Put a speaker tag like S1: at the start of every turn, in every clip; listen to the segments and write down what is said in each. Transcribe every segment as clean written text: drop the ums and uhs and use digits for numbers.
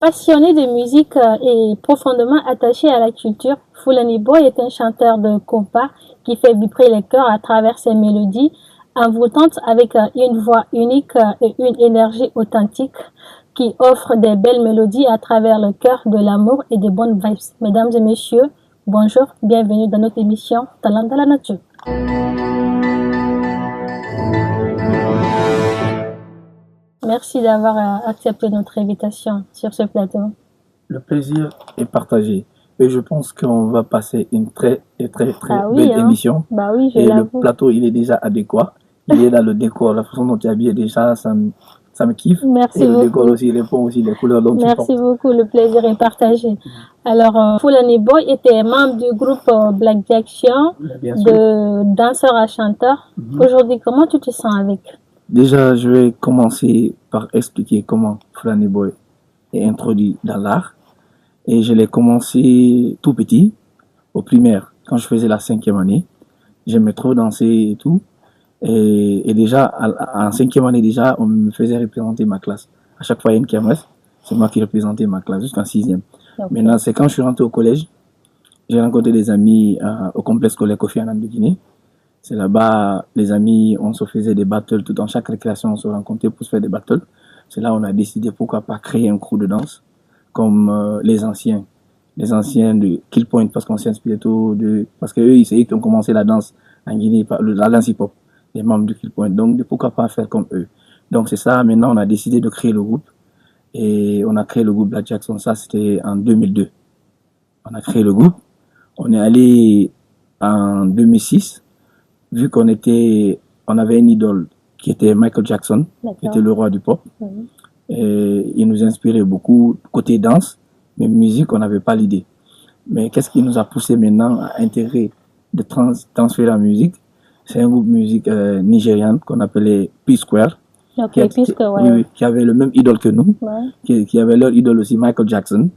S1: Passionné de musique et profondément attaché à la culture, Fulani Boy est un chanteur de compas qui fait vibrer les cœurs à travers ses mélodies envoûtantes avec une voix unique et une énergie authentique qui offre des belles mélodies à travers le cœur de l'amour et de bonnes vibes. Mesdames et messieurs, bonjour, bienvenue dans notre émission Talent de la nature. Merci d'avoir accepté notre invitation sur ce plateau.
S2: Le plaisir est partagé. Et je pense qu'on va passer une très
S1: oui,
S2: belle émission.
S1: Bah oui,
S2: et le plateau, il est déjà adéquat. Il est dans le décor. La façon dont tu es habillé déjà, ça me kiffe.
S1: Merci
S2: et
S1: beaucoup.
S2: Le décor aussi répond aussi les couleurs dont tu portes.
S1: Merci beaucoup, le plaisir est partagé. Alors, Fulani Boy était membre du groupe Black Jackson, de danseur à chanteur. Aujourd'hui, comment tu te sens avec?
S2: Déjà, je vais commencer par expliquer comment Fulani Boy est introduit dans l'art. Et je l'ai commencé tout petit, au primaire, quand je faisais la 5e année. J'aimais trop danser et tout. Et déjà, en 5e année, déjà, on me faisait représenter ma classe. À chaque fois, il y a une kermesse, c'est moi qui représentais ma classe jusqu'en 6e. Okay. Maintenant, c'est quand je suis rentré au collège, j'ai rencontré des amis au complexe scolaire Kofi Annan de Guinée. C'est là-bas, les amis, on se faisait des battles. Tout dans chaque récréation, on se rencontrait pour se faire des battles. C'est là on a décidé pourquoi pas créer un crew de danse, comme les anciens de Kill Point, parce qu'on s'inspirait tout de... Parce que eux, c'est eux qui ont commencé la danse en Guinée, la danse hip-hop, les membres de Kill Point. Donc, pourquoi pas faire comme eux? Donc, c'est ça. Maintenant, on a décidé de créer le groupe. Et on a créé le groupe Black Jackson. Ça, c'était en 2002. On a créé le groupe. On est allé en 2006, vu qu'on avait une idole qui était Michael Jackson, qui était le roi du pop. Et il nous inspirait beaucoup côté danse, mais musique, on n'avait pas l'idée. Mais qu'est-ce qui nous a poussé maintenant à intégrer, de transférer la musique? C'est un groupe de musique nigérian qu'on appelait P-Square.
S1: Okay,
S2: qui avait le même idole que nous, qui avait leur idole aussi, Michael Jackson.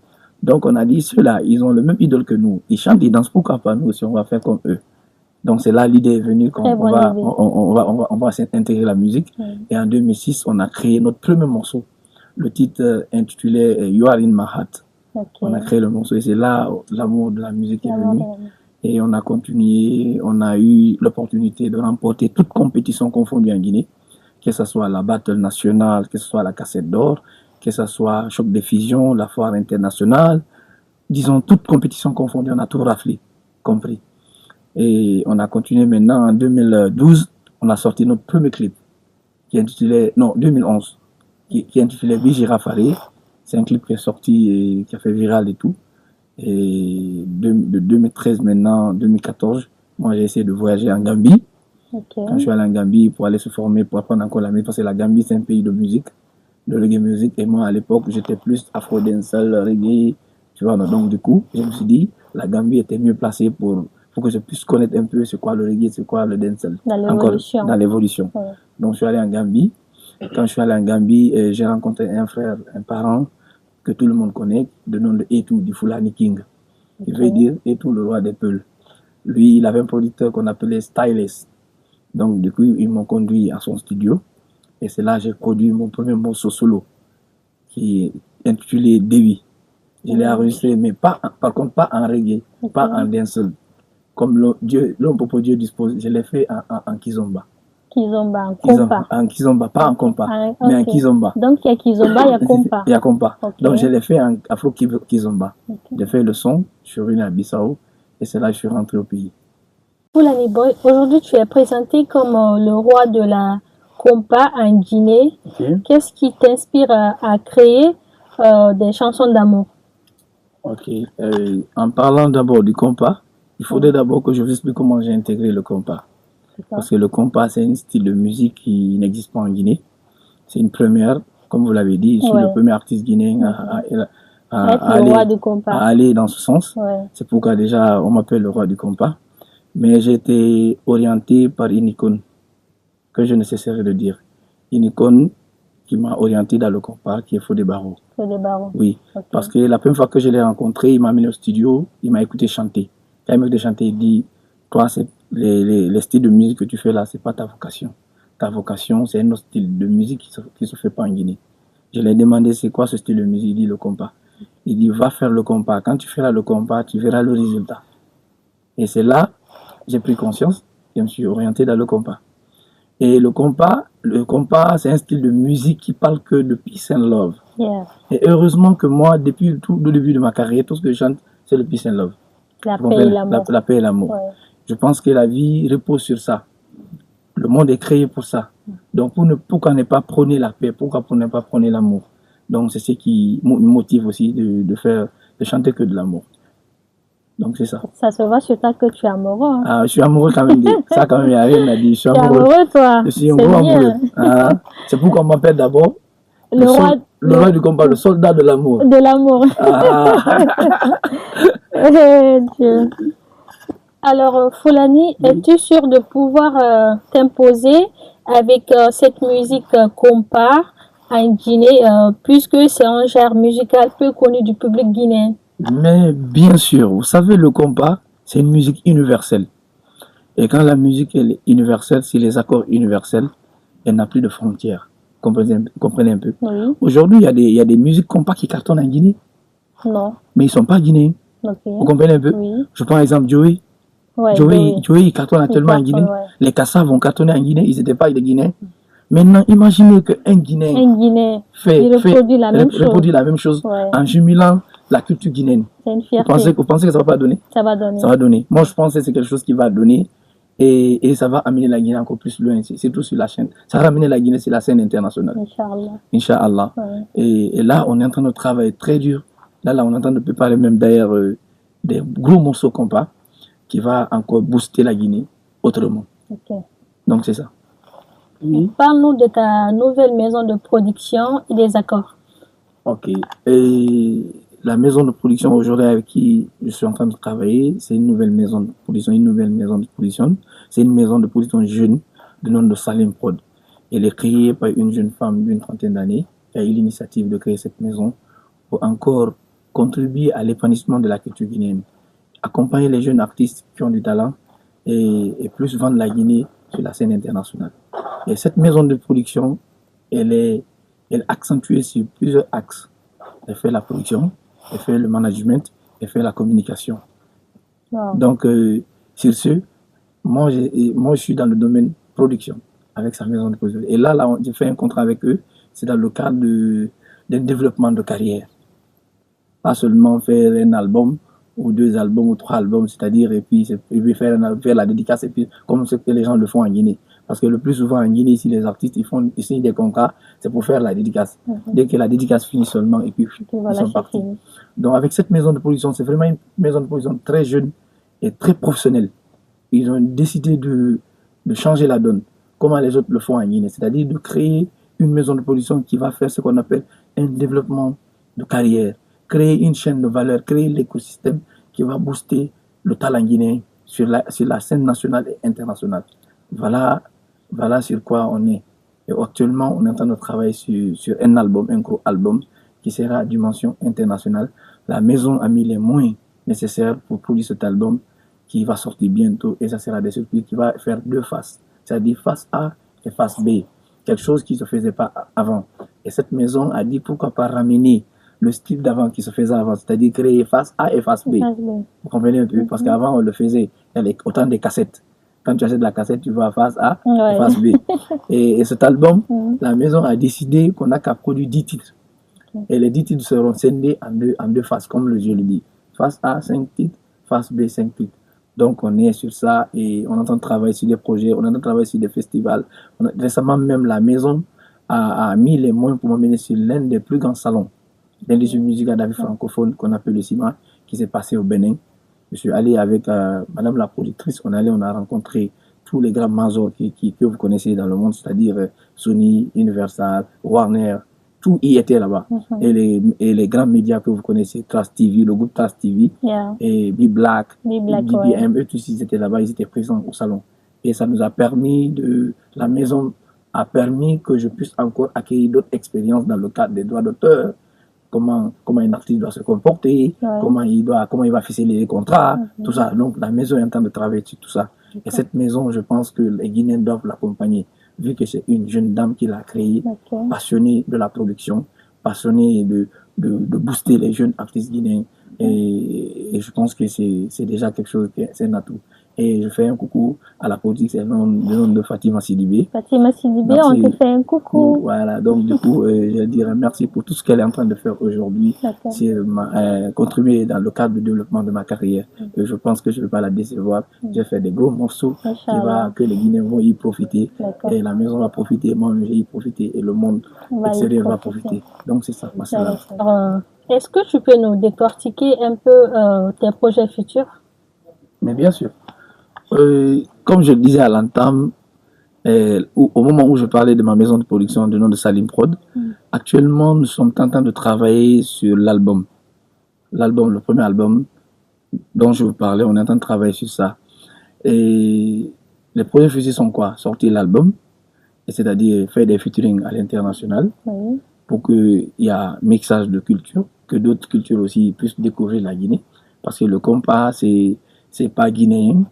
S2: Donc on a dit, ceux-là, ils ont le même idole que nous. Ils chantent, ils dansent, pourquoi pas nous aussi, on va faire comme eux. Donc c'est là l'idée est venue qu'on va s'intégrer la musique. Et en 2006, on a créé notre premier morceau. Le titre intitulé You Are in My Heart. On a créé le morceau et c'est là l'amour de la musique est venu. Et on a continué, on a eu l'opportunité de remporter toute compétition confondue en Guinée, que ce soit la Battle nationale, que ce soit la Cassette d'or, que ce soit Choc des Fusions, la Foire internationale. Disons, toute compétition confondue, on a tout raflé, compris. Et on a continué maintenant en 2012, on a sorti notre premier clip qui est intitulé, non, 2011, qui est intitulé Vigirafare. C'est un clip qui est sorti et qui a fait viral et tout. Et de 2013 maintenant, 2014, moi j'ai essayé de voyager en Gambie. Quand je suis allé en Gambie pour aller se former, pour apprendre encore la musique, parce que la Gambie c'est un pays de musique, de reggae music. Et moi à l'époque j'étais plus afro-dancehall, reggae, tu vois. Donc du coup, je me suis dit, la Gambie était mieux placée pour que je puisse connaître un peu c'est quoi le reggae, c'est quoi le dancehall. Dans l'évolution. Ouais. Donc je suis allé en Gambie. Quand je suis allé en Gambie, j'ai rencontré un frère, un parent que tout le monde connaît, de nom de Etou, du Fulani King. Il veut dire Etou, le roi des Peuls. Lui, il avait un producteur qu'on appelait Stylist. Donc, du coup, ils m'ont conduit à son studio. Et c'est là que j'ai produit mon premier morceau solo, qui est intitulé Dewi. Je l'ai enregistré, mais par contre, pas en reggae, pas en dancehall. Comme l'homme pour Dieu dispose, je l'ai fait en kizomba.
S1: Kizomba, en compas.
S2: En kizomba, pas en compas, mais en kizomba.
S1: Donc il y a kizomba, il y a compas.
S2: Il y a compas. Donc je l'ai fait en afro-kizomba. J'ai fait le son, je suis revenu à Bissau et c'est là que je suis rentré au pays.
S1: Fulani Boy, aujourd'hui tu es présenté comme le roi de la compas en Guinée. Qu'est-ce qui t'inspire à créer des chansons d'amour?
S2: Ok. En parlant d'abord du compas, il faudrait d'abord que je vous explique comment j'ai intégré le compas. Parce que le compas, c'est un style de musique qui n'existe pas en Guinée. C'est une première, comme vous l'avez dit, je suis le premier artiste guinéen à aller dans ce sens. C'est pourquoi déjà on m'appelle le roi du compas. Mais j'ai été orienté par une icône que je ne cesserai de dire. Une icône qui m'a orienté dans le compas, qui est Fodé Barreau.
S1: Fodé Barreau.
S2: Oui, parce que la première fois que je l'ai rencontré, il m'a amené au studio, il m'a écouté chanter. Quand il m'a écouté chanter, il dit, toi, c'est les styles de musique que tu fais là, c'est pas ta vocation. Ta vocation, c'est un autre style de musique qui se fait pas en Guinée. Je lui ai demandé c'est quoi ce style de musique. Il dit le compas. Il dit va faire le compas. Quand tu feras le compas, tu verras le résultat. Et c'est là j'ai pris conscience. Je me suis orienté dans le compas. Et le compas, c'est un style de musique qui parle que de peace and love.
S1: Yeah.
S2: Et heureusement que moi, depuis le début de ma carrière, tout ce que je chante, c'est le peace and love.
S1: La paix et l'amour.
S2: La paix et l'amour. Ouais. Je pense que la vie repose sur ça. Le monde est créé pour ça. Donc, pourquoi ne pas prôner la paix? Pourquoi ne pas prôner l'amour? Donc, c'est ce qui me motive aussi de chanter que de l'amour. Donc, c'est ça.
S1: Ça se voit sur toi que tu es amoureux. Hein?
S2: Ah, je suis amoureux quand même. Ça, quand même, il n'y a rien à dire. Je suis amoureux.
S1: T'es amoureux, toi?
S2: Je suis un gros amoureux. Ah, c'est pourquoi on m'appelle d'abord le roi du combat, le soldat de l'amour.
S1: De l'amour. Dieu. Alors, Foulani, es-tu sûr de pouvoir t'imposer avec cette musique compas en Guinée, puisque c'est un genre musical peu connu du public guinéen?
S2: Mais bien sûr, vous savez, le compas, c'est une musique universelle. Et quand la musique est universelle, si les accords universels, elle n'a plus de frontières. Comprenez un peu.
S1: Oui.
S2: Aujourd'hui, il y a des musiques compas qui cartonnent en Guinée.
S1: Non.
S2: Mais ils ne sont pas guinéens.
S1: Okay.
S2: Vous comprenez un peu?
S1: Oui.
S2: Je prends l'exemple Joey.
S1: Ouais,
S2: Joey, il cartonne actuellement en Guinée. Ouais. Les Kassav vont cartonner en Guinée, ils n'étaient pas des Guinéens. Maintenant, imaginez qu'un Guinéen reproduit la même chose ouais. En jubilant la culture guinéenne.
S1: C'est une fierté.
S2: Vous pensez que ça ne va pas donner?
S1: Ça va donner.
S2: Ça va donner. Moi, je pense que c'est quelque chose qui va donner et ça va amener la Guinée encore plus loin, surtout sur la chaîne. Ça va amener la Guinée sur la scène internationale.
S1: Inch'Allah.
S2: Inch'Allah. Ouais. Et là, on est en train de travailler très dur. Là, on est en train de préparer même d'ailleurs des gros morceaux compas qui va encore booster la Guinée autrement.
S1: Okay.
S2: Donc, c'est ça.
S1: Oui. Parle-nous de ta nouvelle maison de production et des accords.
S2: Ok. Et la maison de production aujourd'hui avec qui je suis en train de travailler, c'est une nouvelle maison de production. C'est une maison de production jeune du nom de Salim Prod. Elle est créée par une jeune femme d'une trentaine d'années qui a eu l'initiative de créer cette maison pour encore contribuer à l'épanouissement de la culture guinéenne, accompagner les jeunes artistes qui ont du talent et plus vendre la Guinée sur la scène internationale. Et cette maison de production, elle est accentuée sur plusieurs axes. Elle fait la production, elle fait le management, elle fait la communication.
S1: Wow.
S2: Donc, sur ce, moi, je suis dans le domaine production avec sa maison de production. Et là, j'ai fait un contrat avec eux. C'est dans le cadre d'un développement de carrière. Pas seulement faire un album ou 2 albums ou 3 albums, c'est-à-dire et puis faire la dédicace et puis comme ce que les gens le font en Guinée. Parce que le plus souvent en Guinée, ici, les artistes, ils signent des contrats, c'est pour faire la dédicace. Dès que la dédicace finit seulement, et puis ils sont partis. Donc avec cette maison de production, c'est vraiment une maison de production très jeune et très professionnelle. Ils ont décidé de changer la donne, comment les autres le font en Guinée. C'est-à-dire de créer une maison de production qui va faire ce qu'on appelle un développement de carrière, créer une chaîne de valeur, créer l'écosystème qui va booster le talent guinéen sur la scène nationale et internationale. Voilà sur quoi on est. Et actuellement, on est en train de travailler sur un gros album qui sera à dimension internationale. La maison a mis les moyens nécessaires pour produire cet album qui va sortir bientôt et ça sera des surprises qui va faire 2 faces. C'est-à-dire face A et face B. Quelque chose qui ne se faisait pas avant. Et cette maison a dit pourquoi pas ramener le style d'avant qui se faisait avant, c'est-à-dire créer face A et face B. Vous comprenez un peu? Parce qu'avant, on le faisait, il y a autant de cassettes. Quand tu achètes la cassette, tu vas face A et face B. Et cet album, la maison a décidé qu'on n'a qu'à produire 10 titres. Et les 10 titres seront scindés en deux faces, comme le jeu le dit. Face A, 5 titres, face B, 5 titres. Donc, on est sur ça et on est en train de travailler sur des projets, on est en train de travailler sur des festivals. Récemment, même la maison a mis les moyens pour m'amener sur l'un des plus grands salons d'industrie musicale d'Afrique francophone qu'on appelle le CIMA, qui s'est passé au Bénin. Je suis allé avec madame la productrice, on a rencontré tous les grands majors que vous connaissez dans le monde, c'est-à-dire Sony, Universal, Warner, tout y était là-bas. Et les grands médias que vous connaissez, Trust TV, le groupe Trust TV, et B-Black, BBM, eux tous ils étaient là-bas, ils étaient présents au salon. Et ça nous a permis la maison a permis que je puisse encore acquérir d'autres expériences dans le cadre des droits d'auteur, comment un artiste doit se comporter, comment il va ficeler les contrats, tout ça. Donc la maison est en train de travailler sur tout ça. Et cette maison, je pense que les Guinéens doivent l'accompagner, vu que c'est une jeune dame qui l'a créée, passionnée de la production, passionné de booster les jeunes artistes guinéens. Et je pense que c'est déjà quelque chose, c'est un atout. Et je fais un coucou à la politique, c'est le nom de Fatima Sidibé.
S1: Fatima Sidibé, on te fait un coucou.
S2: Voilà, donc du coup, je dirais merci pour tout ce qu'elle est en train de faire aujourd'hui. C'est contribuer dans le cadre du développement de ma carrière. Et je pense que je ne vais pas la décevoir. J'ai fait des gros morceaux que les Guinéens vont y profiter. Et la maison va profiter, moi je vais y profiter et le monde extérieur va profiter. Donc c'est ça.
S1: Est-ce que tu peux nous décortiquer un peu tes projets futurs?
S2: Mais bien sûr. Comme je le disais à l'entame, au moment où je parlais de ma maison de production du nom de Salim Prod, actuellement nous sommes en train de travailler sur l'album. Le premier album dont je vous parlais, on est en train de travailler sur ça. Et les projets futurs sont quoi? Sortir l'album, c'est-à-dire faire des featuring à l'international, pour qu'il y ait un mixage de cultures, que d'autres cultures aussi puissent découvrir la Guinée. Parce que le compas, c'est pas guinéen.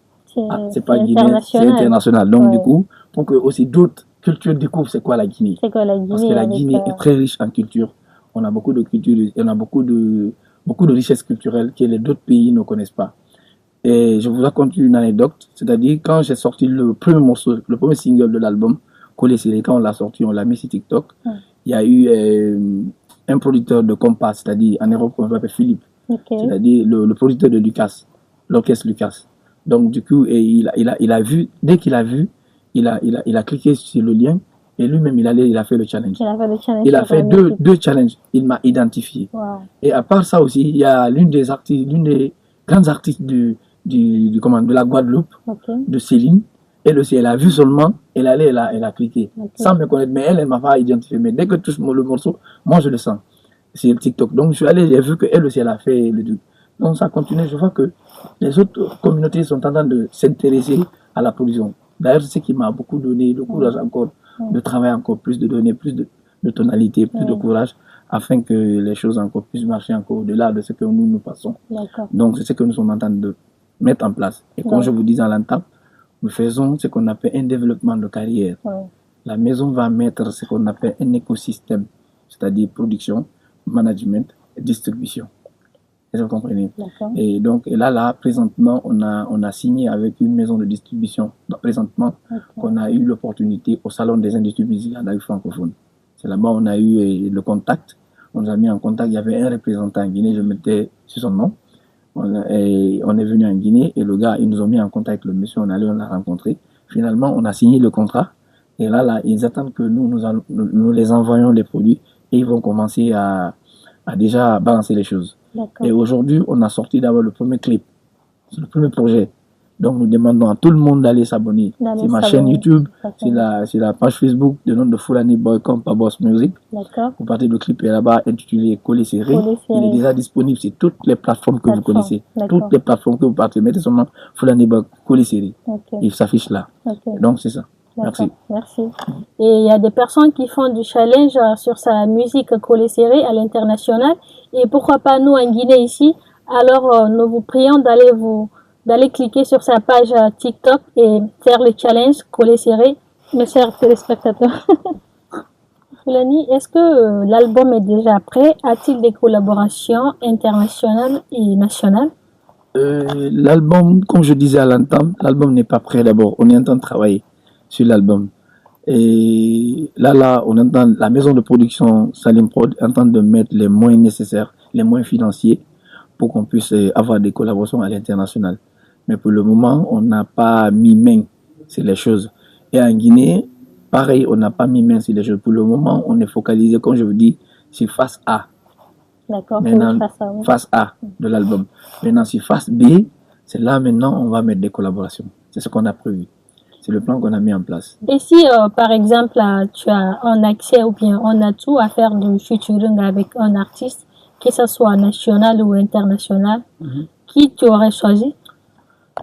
S2: C'est pas guinéen, c'est international. Donc, du coup, pour que aussi d'autres cultures découvrent c'est quoi la Guinée. Parce que la Guinée est très riche en culture. On a beaucoup de cultures, on a beaucoup de richesses culturelles que les d'autres pays ne connaissent pas. Et je vous raconte une anecdote. C'est-à-dire, quand j'ai sorti le premier morceau, le premier single de l'album, Collé Serré, quand on l'a sorti, on l'a mis sur TikTok. Il y a eu un producteur de compas, c'est-à-dire en Europe, on l'appelle Philippe. C'est-à-dire le producteur de Lucas, l'orchestre Lucas. Donc, du coup, il a vu, dès qu'il a vu, il a cliqué sur le lien et lui-même, il a fait le challenge. Il a fait deux challenges. Il m'a identifié. Et à part ça aussi, il y a l'une des grandes artistes de la Guadeloupe, de Céline. Elle aussi, elle a vu seulement, elle a cliqué. Sans me connaître, mais elle ne m'a pas identifié. Mais dès que je touche le morceau, moi, je le sens. C'est TikTok. Donc, je suis allé, j'ai vu qu'elle aussi, elle a fait le truc. Donc, ça continue. Je vois que les autres communautés sont en train de s'intéresser à la production. D'ailleurs, c'est ce qui m'a beaucoup donné le courage encore de travailler encore plus, de donner plus de tonalité, plus de courage, afin que les choses encore puissent marcher encore au-delà de ce que nous passons. Donc, c'est ce que nous sommes en train de mettre en place. Et comme je vous disais à l'entame, nous faisons ce qu'on appelle un développement de carrière. La maison va mettre ce qu'on appelle un écosystème, c'est-à-dire production, management et distribution. Vous comprenez? Et donc, là, présentement, on a signé avec une maison de distribution. Présentement, qu'on a eu l'opportunité au Salon des industries musicales francophones. C'est là-bas on a eu le contact. On nous a mis en contact. Il y avait un représentant en Guinée, je mettais sur son nom. On est venu en Guinée et le gars, ils nous ont mis en contact avec le monsieur. On l'a rencontré. Finalement, on a signé le contrat. Et là, ils attendent que nous les envoyions les produits et ils vont commencer à déjà balancer les choses. Et aujourd'hui, on a sorti d'abord le premier clip. C'est le premier projet. Donc, nous demandons à tout le monde d'aller s'abonner. C'est ma chaîne YouTube, c'est la page Facebook de nom de Fulani Boy Compa Boss Music. Vous partez le clip est là-bas intitulé Collé Serré. Il est déjà disponible sur toutes les plateformes que vous connaissez. Toutes les plateformes que vous partez. Mettez seulement Fulani Boy Collé Serré. Il s'affiche là. Donc, c'est ça. Merci.
S1: Et il y a des personnes qui font du challenge sur sa musique Collé Serré à l'international. Et pourquoi pas nous en Guinée ici? Alors, nous vous prions d'aller cliquer sur sa page TikTok et faire le challenge Collé Serré, mes chers téléspectateurs. Fulani, est-ce que l'album est déjà prêt? A-t-il des collaborations internationales et nationales?
S2: L'album, comme je disais à l'entame, l'album n'est pas prêt d'abord. On est en train de travailler sur l'album. Et là, on entend la maison de production Salim Prod est en train de mettre les moyens nécessaires, les moyens financiers pour qu'on puisse avoir des collaborations à l'international. Mais pour le moment, on n'a pas mis main sur les choses. Et en Guinée, pareil, on n'a pas mis main sur les choses. Pour le moment, on est focalisé, comme je vous dis, sur face A.
S1: D'accord,
S2: maintenant, face A de l'album. Maintenant, sur face B, c'est là maintenant on va mettre des collaborations. C'est ce qu'on a prévu. C'est le plan qu'on a mis en place.
S1: Et si, par exemple, tu as un accès ou bien un atout à faire du featuring avec un artiste, que ce soit national ou international, qui tu aurais choisi?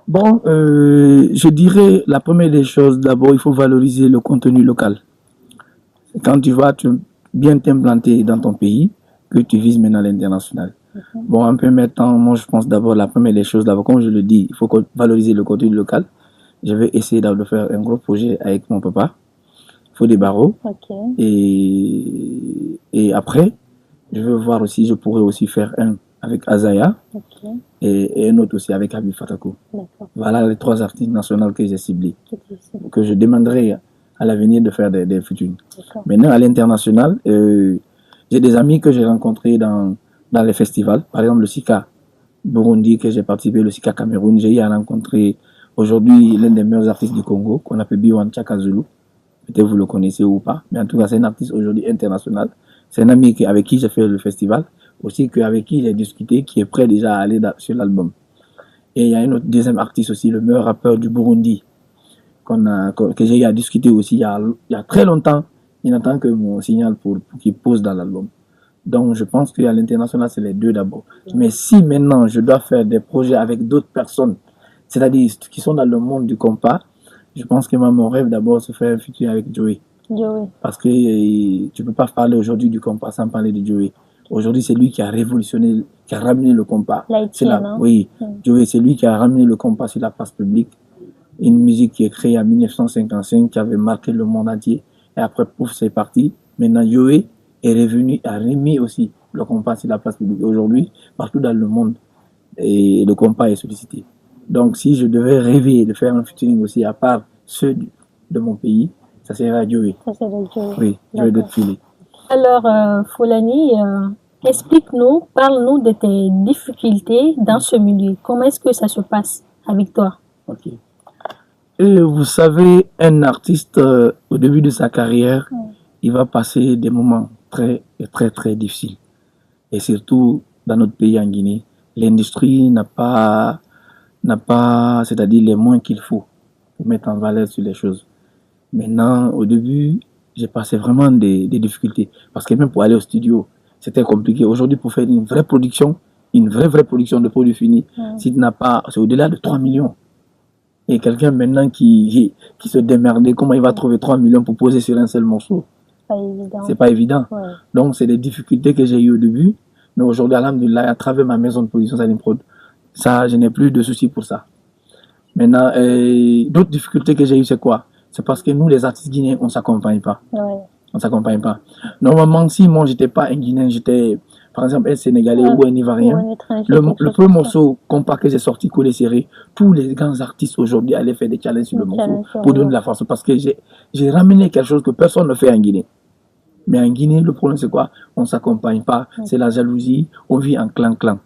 S2: Bon, je dirais la première des choses, d'abord, il faut valoriser le contenu local. Quand tu vas bien t'implanter dans ton pays, que tu vises maintenant l'international. Bon, un peu maintenant, moi je pense d'abord, la première des choses, d'abord, comme je le dis, il faut valoriser le contenu local. Je vais essayer de faire un gros projet avec mon papa, Fodé Barreau. Et après, Je veux voir aussi, je pourrais aussi faire un avec Azaya et un autre aussi avec Habib Fatako. Voilà les 3 artistes nationaux que j'ai ciblés, que je demanderai à l'avenir de faire des featuring. Maintenant, à l'international, j'ai des amis que j'ai rencontrés dans les festivals. Par exemple, le Sika Burundi, que j'ai participé, le Sika Cameroun. J'ai eu à rencontrer aujourd'hui l'un des meilleurs artistes du Congo, qu'on appelle Biwan Chaka Zulu. Peut-être vous le connaissez ou pas, mais en tout cas, c'est un artiste aujourd'hui international. C'est un ami avec qui j'ai fait le festival, aussi avec qui j'ai discuté, qui est prêt déjà à aller sur l'album. Et il y a un autre deuxième artiste aussi, le meilleur rappeur du Burundi, que j'ai eu à discuter aussi il y a très longtemps. Il n'attend que mon signal pour qu'il pose dans l'album. Donc, je pense qu'à l'international, c'est les 2 d'abord. Mais si maintenant, je dois faire des projets avec d'autres personnes, c'est-à-dire qui sont dans le monde du compas, je pense que mon rêve d'abord, c'est faire un featuring avec Joey. Parce que tu ne peux pas parler aujourd'hui du compas sans parler de Joey. Aujourd'hui, c'est lui qui a révolutionné, qui a ramené le compas. Oui, Joey, c'est lui qui a ramené le compas sur la place publique. Une musique qui est créée en 1955, qui avait marqué le monde entier. Et après, pouf, c'est parti. Maintenant, Joey est revenu, a remis aussi le compas sur la place publique. Aujourd'hui, partout dans le monde, et le compas est sollicité. Donc, si je devais rêver de faire un featuring aussi, à part ceux de mon pays, ça serait Joey. Oui, Joey de Philly.
S1: Alors, Foulani, explique-nous, parle-nous de tes difficultés dans ce milieu. Comment est-ce que ça se passe avec toi?
S2: Ok. Et vous savez, un artiste, au début de sa carrière, il va passer des moments très, très, très difficiles. Et surtout, dans notre pays, en Guinée, l'industrie n'a pas, c'est-à-dire les moyens qu'il faut pour mettre en valeur sur les choses. Maintenant, au début, j'ai passé vraiment des difficultés. Parce que même pour aller au studio, c'était compliqué. Aujourd'hui, pour faire une vraie production, une vraie production de produits finis, si tu n'as pas, c'est au-delà de 3 millions. Et quelqu'un maintenant qui se démerdait, comment il va trouver 3 millions pour poser sur un seul morceau? C'est pas évident. Donc, c'est des difficultés que j'ai eues au début. Mais aujourd'hui, alhamdoulilah, à travers ma maison de production, Salim Prod, ça, je n'ai plus de soucis pour ça. Maintenant, d'autres difficultés que j'ai eues, c'est quoi? C'est parce que nous, les artistes guinéens, on ne s'accompagne pas. On s'accompagne pas. Normalement, si moi, j'étais pas un Guinéen, j'étais, par exemple, un Sénégalais ou un Ivoirien, le premier morceau compas que j'ai sorti, Collé Serré, tous les grands artistes aujourd'hui allaient faire des challenges sur le morceau pour donner de la force. Parce que j'ai ramené quelque chose que personne ne fait en Guinée. Mais en Guinée, le problème, c'est quoi? On ne s'accompagne pas. C'est la jalousie. On vit en clan-clan.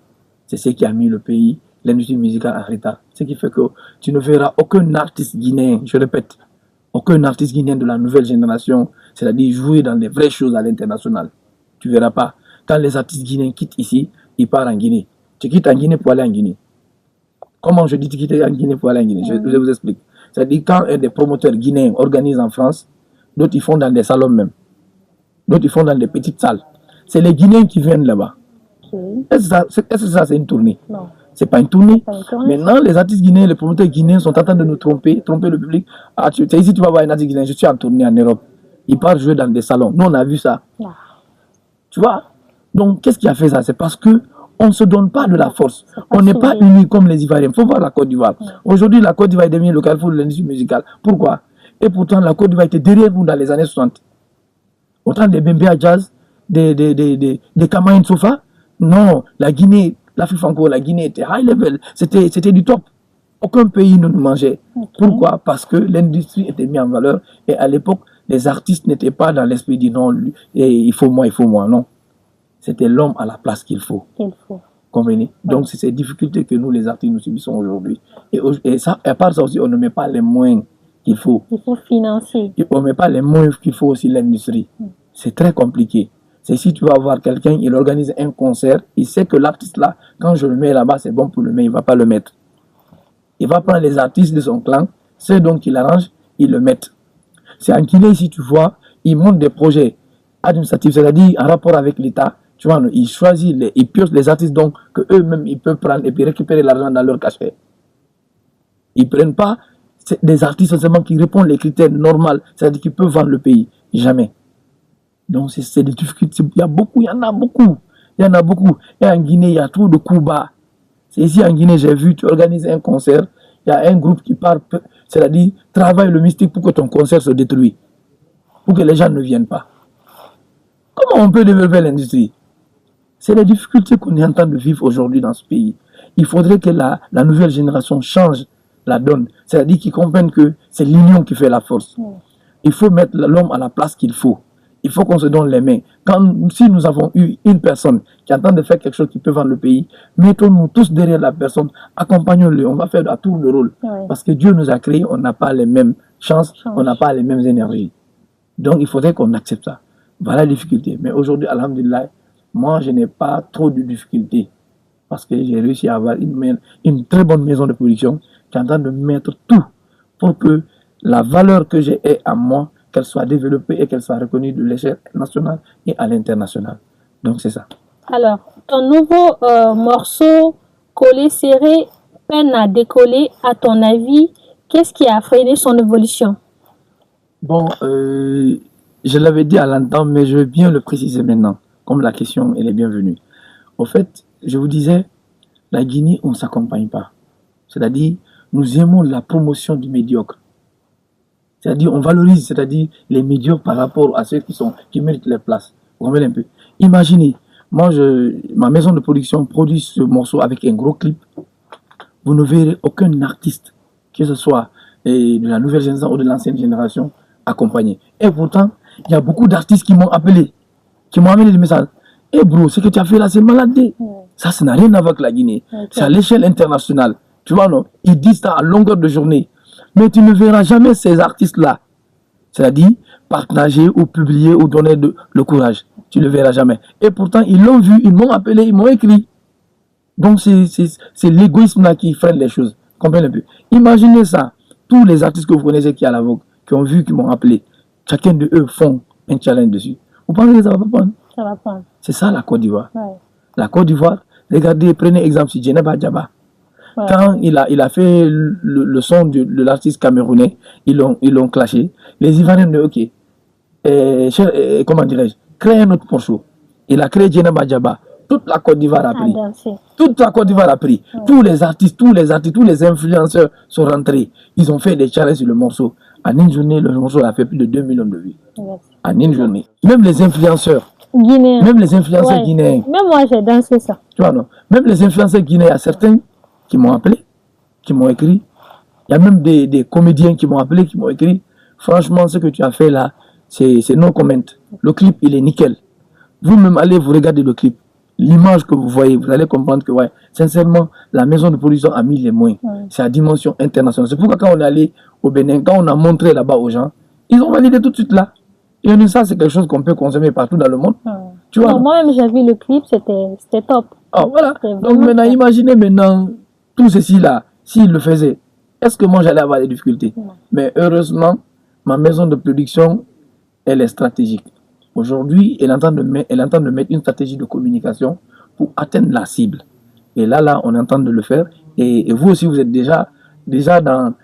S2: C'est ce qui a mis le pays, l'industrie musicale en retard. Ce qui fait que tu ne verras aucun artiste guinéen, je répète, aucun artiste guinéen de la nouvelle génération, c'est-à-dire jouer dans les vraies choses à l'international. Tu ne verras pas. Quand les artistes guinéens quittent ici, ils partent en Guinée. Tu quittes en Guinée pour aller en Guinée. Comment je dis tu quittes en Guinée pour aller en Guinée? Je vous explique. C'est-à-dire quand des promoteurs guinéens organisent en France, d'autres ils font dans des salons même. D'autres ils font dans des petites salles. C'est les Guinéens qui viennent là-bas. Est-ce que ça c'est une tournée?
S1: Non.
S2: C'est pas une tournée. Maintenant, les artistes guinéens, les promoteurs guinéens sont en train de nous tromper le public. Ah, ici, tu vas voir un artiste guinéen, je suis en tournée en Europe. Il part jouer dans des salons. Nous, on a vu ça. Non. Tu vois? Donc, qu'est-ce qui a fait ça? C'est parce que on ne se donne pas de la force. On n'est pas unis comme les Ivoiriens. Il faut voir la Côte d'Ivoire. Aujourd'hui, la Côte d'Ivoire est devenue le carrefour de l'industrie musicale. Pourquoi? Et pourtant, la Côte d'Ivoire était derrière nous dans les années 60. Autant des Bembea Jazz, des Kamaïn Sofa. Non, la Guinée, l'Afrique franco, la Guinée était high level. C'était du top. Aucun pays ne nous mangeait. Pourquoi? Parce que l'industrie était mise en valeur. Et à l'époque, les artistes n'étaient pas dans l'esprit de non, il faut moi, non. C'était l'homme à la place qu'il faut. Convenez? Donc, c'est ces difficultés que nous, les artistes, nous subissons aujourd'hui. Et ça, à part ça aussi, on ne met pas les moyens qu'il faut.
S1: Il faut financer.
S2: On ne met pas les moyens qu'il faut aussi l'industrie. C'est très compliqué. C'est si tu vas voir quelqu'un, il organise un concert, il sait que l'artiste là, quand je le mets là-bas, c'est bon pour le mettre, il ne va pas le mettre. Il va prendre les artistes de son clan, ceux donc il arrange, il le met. C'est en Guinée, si tu vois, il monte des projets administratifs, c'est-à-dire en rapport avec l'État, tu vois, il choisit, il pioche les artistes donc que eux-mêmes ils peuvent prendre et puis récupérer l'argent dans leur cachet. Ils ne prennent pas des artistes seulement qui répondent les critères normaux, c'est-à-dire qu'ils peuvent vendre le pays. Jamais. Donc, c'est des difficultés. Il y en a beaucoup. Et en Guinée, il y a trop de coups bas. C'est ici en Guinée, j'ai vu, tu organises un concert, il y a un groupe qui part, c'est-à-dire, travaille le mystique pour que ton concert se détruise. Pour que les gens ne viennent pas. Comment on peut développer l'industrie? C'est les difficultés qu'on est en train de vivre aujourd'hui dans ce pays. Il faudrait que la nouvelle génération change la donne. C'est-à-dire qu'ils comprennent que c'est l'union qui fait la force. Il faut mettre l'homme à la place qu'il faut. Il faut qu'on se donne les mains. Si nous avons eu une personne qui est en train de faire quelque chose qui peut vendre le pays, mettons-nous tous derrière la personne, accompagnons-le, on va faire à tour de rôle. Parce que Dieu nous a créés, on n'a pas les mêmes chances, on n'a pas les mêmes énergies. Donc il faudrait qu'on accepte ça. Voilà la difficulté. Mais aujourd'hui, alhamdulillah, moi je n'ai pas trop de difficultés. Parce que j'ai réussi à avoir une très bonne maison de production qui est en train de mettre tout pour que la valeur que j'ai à moi, qu'elle soit développée et qu'elle soit reconnue de l'échelle nationale et à l'international. Donc c'est ça.
S1: Alors, ton nouveau morceau collé serré peine à décoller, à ton avis, qu'est-ce qui a freiné son évolution?
S2: Bon, je l'avais dit à l'instant, mais je veux bien le préciser maintenant, comme la question elle est bienvenue. Au fait, je vous disais, la Guinée, on ne s'accompagne pas. C'est-à-dire, nous aimons la promotion du médiocre. C'est-à-dire, on valorise, c'est-à-dire les médiocres par rapport à ceux qui méritent leur place. Vous comprenez un peu? Imaginez, moi, ma maison de production produit ce morceau avec un gros clip. Vous ne verrez aucun artiste, que ce soit de la nouvelle génération ou de l'ancienne génération, accompagné. Et pourtant, il y a beaucoup d'artistes qui m'ont appelé, qui m'ont amené des messages. Eh bro, ce que tu as fait là, c'est malade. Ça n'a rien à voir avec la Guinée. C'est à l'échelle internationale. Tu vois, non? Ils disent ça à longueur de journée. Mais tu ne verras jamais ces artistes-là. C'est-à-dire, partager ou publier ou donner le courage. Tu ne le verras jamais. Et pourtant, ils l'ont vu, ils m'ont appelé, ils m'ont écrit. Donc, c'est l'égoïsme-là qui freine les choses. Comprenez un peu. Imaginez ça. Tous les artistes que vous connaissez qui à la vogue, qui ont vu, qui m'ont appelé, chacun de eux font un challenge dessus. Vous pensez que ça va pas prendre?
S1: Ça va prendre.
S2: C'est ça la Côte d'Ivoire.
S1: Ouais.
S2: La Côte d'Ivoire, regardez, prenez exemple sur Djeneba Djaba. Ouais. Quand il a fait le son de l'artiste camerounais, ils l'ont clashé. Les Ivoiriens ont dit, ok, comment dirais-je, créez un autre morceau. Il a créé Djeneba Djaba. Toute la Côte d'Ivoire a pris. Toute la Côte d'Ivoire a pris. Ouais. Tous les artistes, tous les influenceurs sont rentrés. Ils ont fait des challenges sur le morceau. En une journée, le morceau a fait plus de 2 millions de vues. Ouais. En une journée. Même les influenceurs.
S1: Guinéens.
S2: Même les influenceurs ouais. Guinéens.
S1: Même moi, j'ai dansé ça.
S2: Tu vois, non? Même les influenceurs guinéens, il y a certains qui m'ont appelé, qui m'ont écrit. Il y a même des comédiens qui m'ont appelé, qui m'ont écrit. Franchement, ce que tu as fait là, c'est no comment. Le clip, il est nickel. Vous-même, allez vous regarder le clip. L'image que vous voyez, vous allez comprendre que, ouais, sincèrement, la maison de production a mis les moyens. Ouais. C'est à dimension internationale. C'est pourquoi quand on est allé au Bénin, quand on a montré là-bas aux gens, ils ont validé tout de suite là. Et ça, c'est quelque chose qu'on peut consommer partout dans le monde. Ouais.
S1: Tu vois, moi-même, j'ai vu le clip, c'était top.
S2: Ah, voilà. Donc maintenant, imaginez maintenant tout ceci là, s'il le faisait, est-ce que moi j'allais avoir des difficultés? Ouais. Mais heureusement, ma maison de production, elle est stratégique. Aujourd'hui, elle est en train de mettre une stratégie de communication pour atteindre la cible. Et là, on est en train de le faire. Et vous aussi, vous êtes déjà dans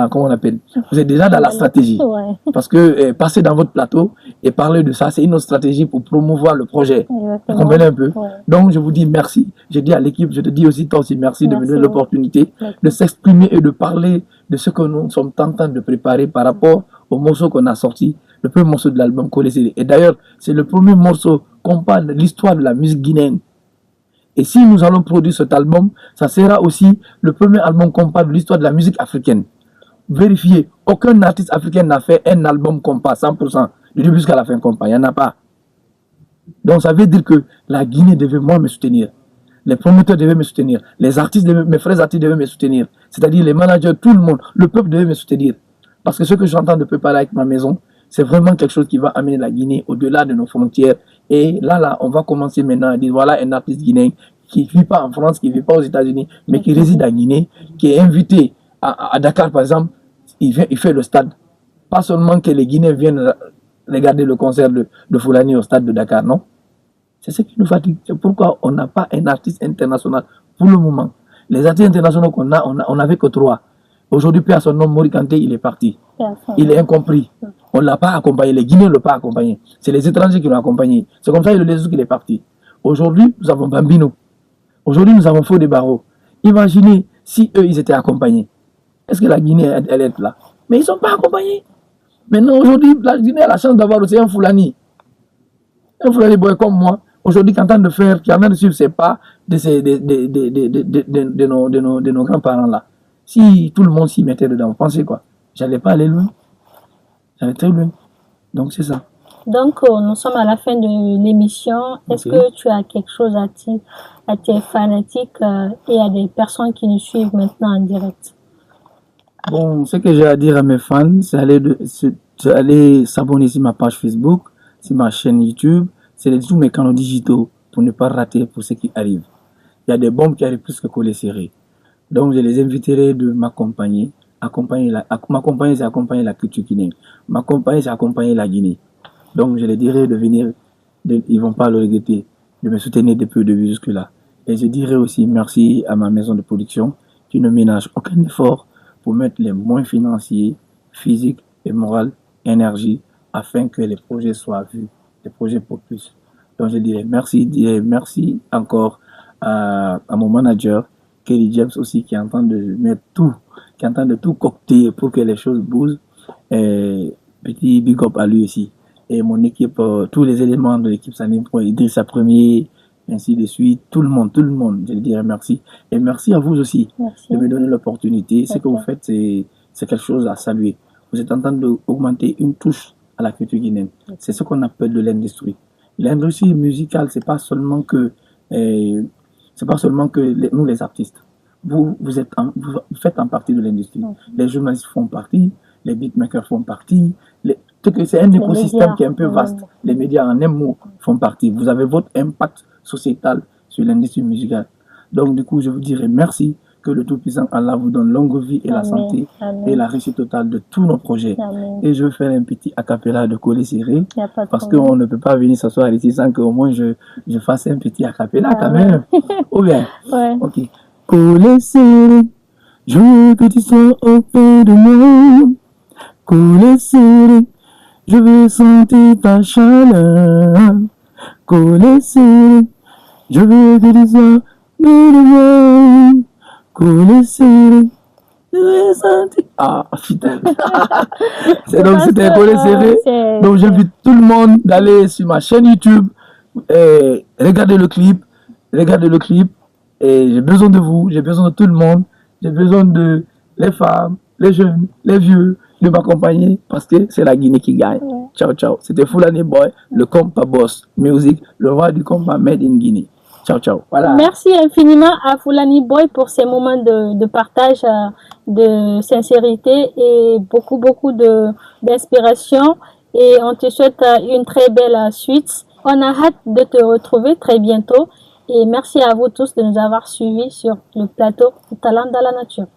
S2: comment on appelle, vous êtes déjà dans la stratégie. Ouais. Parce que passer dans votre plateau et parler de ça, c'est une autre stratégie pour promouvoir le projet. Exactement. Vous comprenez un peu? Ouais. Donc, je vous dis merci. Je dis à l'équipe, je te dis aussi toi aussi merci de me donner l'opportunité de s'exprimer et de parler de ce que nous sommes en train de préparer par rapport au morceau qu'on a sorti. Le premier morceau de l'album Collé Serré. Et d'ailleurs, c'est le premier morceau qu'on parle de l'histoire de la musique guinéenne. Et si nous allons produire cet album, ça sera aussi le premier album qu'on parle de l'histoire de la musique africaine. Vérifiez, aucun artiste africain n'a fait un album compas 100%, du début jusqu'à la fin compas. Il n'y en a pas. Donc ça veut dire que la Guinée devait moi me soutenir. Les promoteurs devaient me soutenir. Les artistes, mes frères artistes devaient me soutenir. C'est-à-dire les managers, tout le monde, le peuple devait me soutenir. Parce que ce que je suis en train de préparer avec ma maison, c'est vraiment quelque chose qui va amener la Guinée au-delà de nos frontières. Et là, on va commencer maintenant à dire, voilà un artiste guinéen qui ne vit pas en France, qui ne vit pas aux États-Unis, mais qui réside à Guinée, qui est invité à Dakar, par exemple, il fait le stade. Pas seulement que les Guinéens viennent regarder le concert de Foulani au stade de Dakar, non. C'est ce qui nous fatigue. C'est pourquoi on n'a pas un artiste international pour le moment. Les artistes internationaux qu'on a, on n'avait que 3. Aujourd'hui, puis à son nom, Mori Kanté, il est parti. Il est incompris. On ne l'a pas accompagné. Les Guinéens ne l'ont pas accompagné. C'est les étrangers qui l'ont accompagné. C'est comme ça qu'il est parti. Aujourd'hui, nous avons Bambino. Aujourd'hui, nous avons Fodé Barreau. Imaginez si eux, ils étaient accompagnés. Est-ce que la Guinée, elle est là? Mais ils ne sont pas accompagnés. Maintenant, aujourd'hui, la Guinée a la chance d'avoir aussi un Foulani. Un Foulani boy comme moi. aujourd'hui qui est en train de faire, qui est en train de suivre ses pas de nos grands-parents là. Si tout le monde s'y mettait dedans, vous pensez quoi? J'allais pas aller loin. J'allais très loin. Donc c'est ça.
S1: Donc, nous sommes à la fin de l'émission. Est-ce que tu as quelque chose à dire à tes fanatiques et à des personnes qui nous suivent maintenant en direct?
S2: Bon, ce que j'ai à dire à mes fans, c'est aller s'abonner sur ma page Facebook, sur ma chaîne YouTube, c'est tous mes canaux digitaux pour ne pas rater pour ce qui arrive. Il y a des bombes qui arrivent plus que coller serré. Donc, je les inviterai de m'accompagner. M'accompagner, c'est accompagner la culture guinéenne. M'accompagner, c'est accompagner la Guinée. Donc, je les dirai de venir, ils vont pas le regretter, de me soutenir depuis le début jusque-là. Et je dirai aussi merci à ma maison de production qui ne ménage aucun effort pour mettre les moyens financiers, physiques et moraux, énergie, afin que les projets soient vus, les projets propulsent. Donc, je dirais merci encore à mon manager, Kelly James aussi, qui est en train de mettre tout, qui est en train de tout cocter pour que les choses bougent. Et petit big up à lui aussi. Et mon équipe, tous les éléments de l'équipe Salim Pro, Idrissa Premier, ainsi de suite, tout le monde, je dirais merci. Et merci à vous aussi de me donner l'opportunité. Ce que vous faites, c'est quelque chose à saluer. Vous êtes en train d'augmenter une touche à la culture guinéenne. C'est ce qu'on appelle de l'industrie. L'industrie musicale, c'est pas seulement que nous les artistes. Vous faites en partie de l'industrie. Les journalistes font partie, les beatmakers font partie, c'est un écosystème qui est un peu vaste. Les médias en un mot font partie. Vous avez votre impact sociétal sur l'industrie musicale. Donc du coup, je vous dirais merci, que le Tout-Puissant Allah vous donne longue vie et la santé et la réussite totale de tous nos projets. Et je vais faire un petit acapella de Collé Serré parce qu'on ne peut pas venir s'asseoir ici sans qu'au moins je fasse un petit acapella quand même. Ou bien? Ok. Collé Serré, je veux que tu sois auprès de moi. Collé Serré, je veux sentir ta chaleur. Collé Serré, je veux que tu sois auprès de moi. Collé Serré, je veux sentir... Ah, putain. C'était Collé Serré. Donc j'invite tout le monde d'aller sur ma chaîne YouTube et regarder le clip. Et j'ai besoin de vous, j'ai besoin de tout le monde. J'ai besoin de les femmes, les jeunes, les vieux, de m'accompagner parce que c'est la Guinée qui gagne. Ciao, ciao. C'était Fulani Boy, le compas boss music, le roi du compas made in Guinée. Ciao, ciao. Voilà.
S1: Merci infiniment à Fulani Boy pour ces moments de partage, de sincérité et beaucoup d'inspiration. Et on te souhaite une très belle suite. On a hâte de te retrouver très bientôt. Et merci à vous tous de nous avoir suivis sur le plateau du Talent dans la nature.